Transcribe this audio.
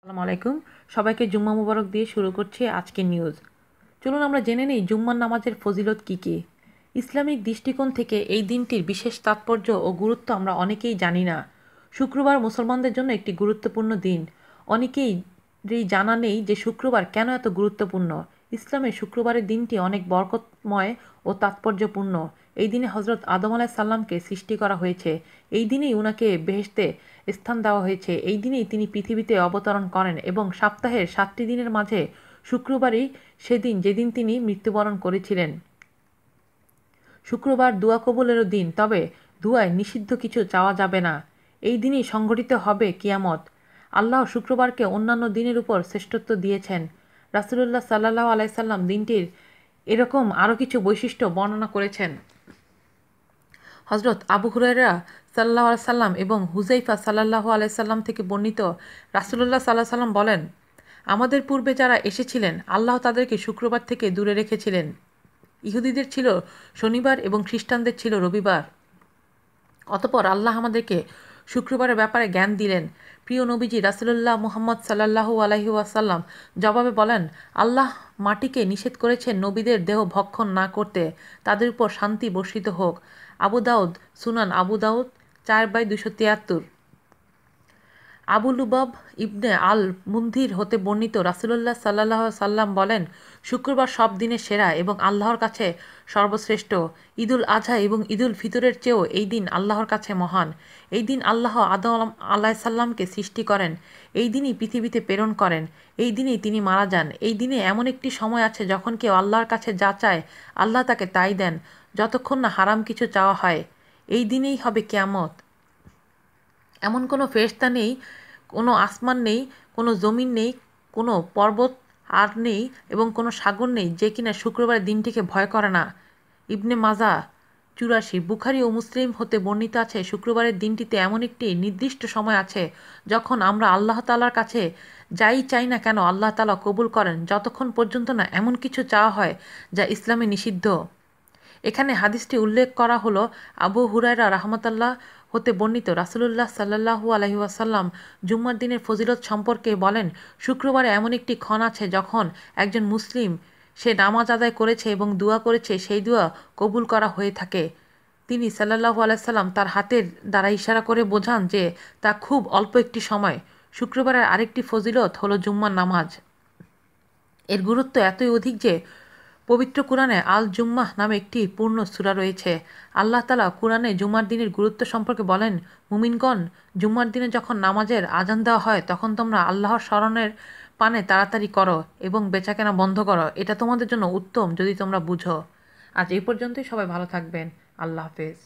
আসসালামু আলাইকুম। সবাইকে জুম্মা মুবারক দিয়ে শুরু করছি আজকের নিউজ। চলুন আমরা জেনে নিই জুম্মার নামাজের ফজিলত কী কী। ইসলামিক দৃষ্টিকোণ থেকে এই দিনটির বিশেষ তাৎপর্য ও গুরুত্ব আমরা অনেকেই জানি না। শুক্রবার মুসলমানদের জন্য একটি গুরুত্বপূর্ণ দিন। অনেকেই জানা নেই যে শুক্রবার কেন এত গুরুত্বপূর্ণ। ইসলামে শুক্রবারের দিনটি অনেক বরকতময় ও তাৎপর্যপূর্ণ। এই দিনে হজরত আদম আলাইহিস সালামকে সৃষ্টি করা হয়েছে। এই দিনেই উনাকে বেহেশতে স্থান দেওয়া হয়েছে। এই দিনেই তিনি পৃথিবীতে অবতরণ করেন এবং সপ্তাহের 7টি দিনের মাঝে শুক্রবারই সেদিন যেদিন তিনি মৃত্যুবরণ করেছিলেন। শুক্রবার দোয়া কবুলেরও দিন, তবে দোয়ায় নিষিদ্ধ কিছু চাওয়া যাবে না। এই দিনই সংঘটিত হবে কিয়ামত। আল্লাহ শুক্রবারকে অন্যান্য দিনের উপর শ্রেষ্ঠত্ব দিয়েছেন। রাসূলুল্লাহ সাল্লাল্লাহু আলাইহি সাল্লাম দিনটির এরকম আরও কিছু বৈশিষ্ট্য বর্ণনা করেছেন। হজরত আবু হুরায়রা সাল্লাল্লাহু আলাইহি সাল্লাম এবং হুযাইফা সাল্লাল্লাহু আলাইহি সাল্লাম থেকে বর্ণিত, রাসূলুল্লাহ সাল্লাল্লাহু আলাইহি সাল্লাম বলেন, আমাদের পূর্বে যারা এসেছিলেন আল্লাহ তাদেরকে শুক্রবার থেকে দূরে রেখেছিলেন। ইহুদিদের ছিল শনিবার এবং খ্রিস্টানদের ছিল রবিবার। অতঃপর আল্লাহ আমাদেরকে শুক্রবারের ব্যাপারে জ্ঞান দিলেন। প্রিয় নবীজি রাসূলুল্লাহ মুহাম্মদ সাল্লাল্লাহু আলাইহি ওয়াসাল্লাম জবাবে বলেন, আল্লাহ মাটিকে নিষেধ করেছেন নবীদের দেহ ভক্ষণ না করতে, তাদের উপর শান্তি বর্ষিত হোক। আবু দাউদ, সুনান আবু দাউদ 4/273। আবু লুবাব ইবনে আল মুনজির হতে বর্ণিত, রাসূলুল্লাহ সাল্লাল্লাহু আলাইহি সাল্লাম বলেন, শুক্রবার সব দিনের সেরা এবং আল্লাহর কাছে সর্বশ্রেষ্ঠ। ঈদুল আজহা এবং ঈদুল ফিতরের চেয়েও এই দিন আল্লাহর কাছে মহান। এই দিন আল্লাহ আদম আলাইহিস সালামকে সৃষ্টি করেন। এই দিনই পৃথিবীতে প্রেরণ করেন। এই দিনেই তিনি মারা যান। এই দিনে এমন একটি সময় আছে যখন কেউ আল্লাহর কাছে যা চায় আল্লাহ তাকে তাই দেন, যতক্ষণ না হারাম কিছু চাওয়া হয়। এই দিনেই হবে কিয়ামত। এমন কোনো ফেরেশতা নেই, কোনো আসমান নেই, কোনো জমিন নেই, কোনো পর্বত আর নেই এবং কোনো সাগর নেই যে কিনা শুক্রবারের দিনটিকে ভয় করে না। ইবনে মাজাহ 84। বুখারী ও মুসলিম হতে বর্ণিত আছে, শুক্রবারের দিনটিতে এমন একটি নির্দিষ্ট সময় আছে যখন আমরা আল্লাহ তাআলার কাছে যাই চাই না কেন আল্লাহ তাআলা কবুল করেন, যতক্ষণ পর্যন্ত না এমন কিছু চাওয়া হয় যা ইসলামে নিষিদ্ধ। এখানে হাদিসটি উল্লেখ করা হলো আবু হুরায়রা রাহমাতুল্লাহ হতে বর্ণিত, রাসূলুল্লাহ সাল্লাল্লাহু আলাইহি ওয়াসাল্লাম জুম্মার দিনের ফজিলত সম্পর্কে বলেন, শুক্রবারে এমন একটি ক্ষণ আছে যখন একজন মুসলিম সে নামাজ আদায় করেছে এবং দোয়া করেছে, সেই দোয়া কবুল করা হয়ে থাকে। তিনি সাল্লাল্লাহু আলাইহি সাল্লাম তার হাতের দ্বারা ইশারা করে বোঝান যে তা খুব অল্প একটি সময়। শুক্রবারের আরেকটি ফজিলত হলো জুম্মার নামাজ। এর গুরুত্ব এতই অধিক যে পবিত্র কুরআনে আল জুম্মাহ নামে একটি পূর্ণ সূরা রয়েছে। আল্লাহ তাআলা কুরআনে জুমার দিনের গুরুত্ব সম্পর্কে বলেন, মুমিনগণ, জুমার দিনে যখন নামাজের আজান দেওয়া হয় তখন তোমরা আল্লাহর স্মরণের পানে তাড়াতাড়ি করো এবং বেচাকেনা বন্ধ করো। এটা তোমাদের জন্য উত্তম যদি তোমরা বুঝো। আজ এই পর্যন্তই। সবাই ভালো থাকবেন। আল্লাহ হাফেজ।